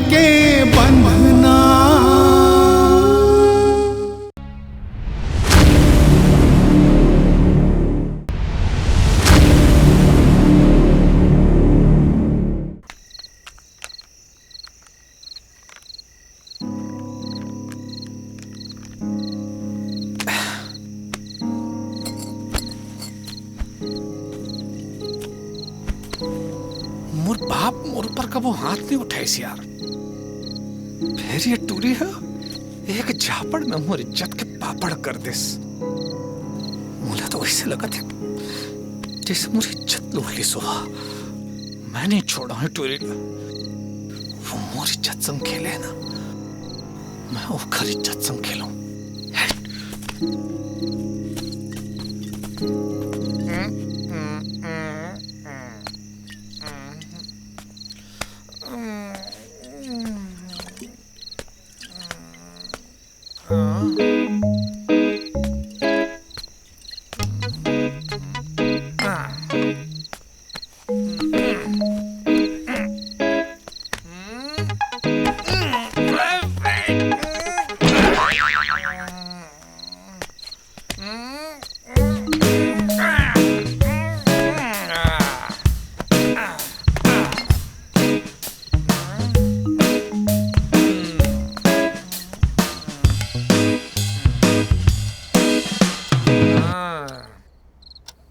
के बंधना। मोर बाप मोर ऊपर कबो हाथ नहीं उठाइस यार। फिर ये टूरी है एक झापड़ में मोर इज्जत के पापड़ कर दिस। मुझे तो वैसे लगा था जैसे मोर इज्जत लूट ली सुहा। मैं नहीं छोड़ा है टूरी। वो मोर इज्जत संग खेले है ना, मैं ओखर इज्जत संग खेलूं।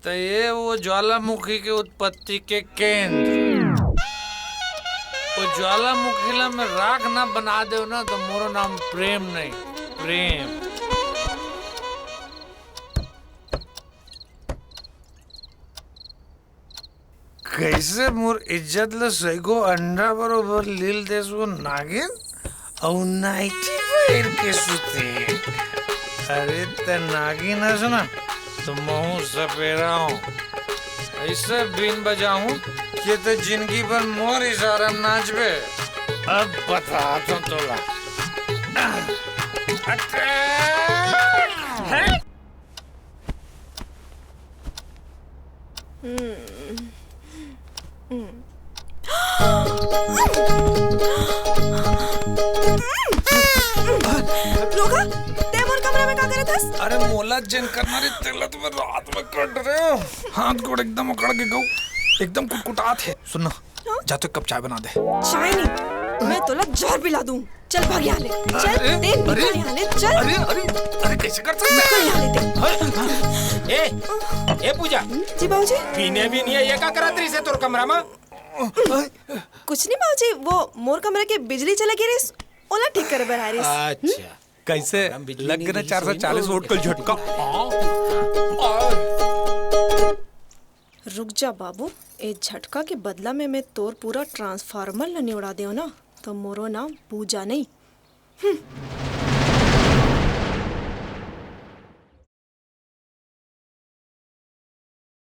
तो ये वो ज्वालामुखी के उत्पत्ति के केंद्र। वो ज्वालामुखी ला में राख ना बना दो ना तो मोरो नाम प्रेम नहीं, प्रेम। कैसे मोर इज्जत ले सैगो अंडा बरोबर लील देस वो नागिन और नाइटी पैर के सुते। अरे ते नागिन है सुना तो महू सपेरा हूँ। ऐसे बीन बजाऊं कि तो जिंदगी भर मोर इशारा में नाचबे। अब बता तो तोला। रोका, ते मोर कमरा में क्या करे थस? अरे मोला जिन करना रे तेला तुम्हें रात में कट रहे हो। हाथ गोड़ एकदम अकड़ के गऊ, एकदम कुटकुटात है। सुनना, जा तो एक कप चाय बना दे। चाय नहीं, मैं तोला जहर पिला दूं। चल भाग यहाँ ले, चल ते निकल यहाँ ले, चल। अरे अरे अरे कैसे कर सकते हैं? निकल यहाँ ले ते। ए पूजा जी बाबूजी। पीने भी नहीं है ये क्या करा तेरी से तोर कमरा में? कुछ नहीं बाबूजी, वो मोर कमरे की बिजली चले गिरी, ओला ठीक करे बर आरिस। अच्छा कैसे लग गया 440 वोल्ट का झटका। रुक जा बाबू, ए झटका के बदला में मैं तोर पूरा ट्रांसफार्मर न निउड़ा देव ना तो मोरो नाम पूजा नहीं।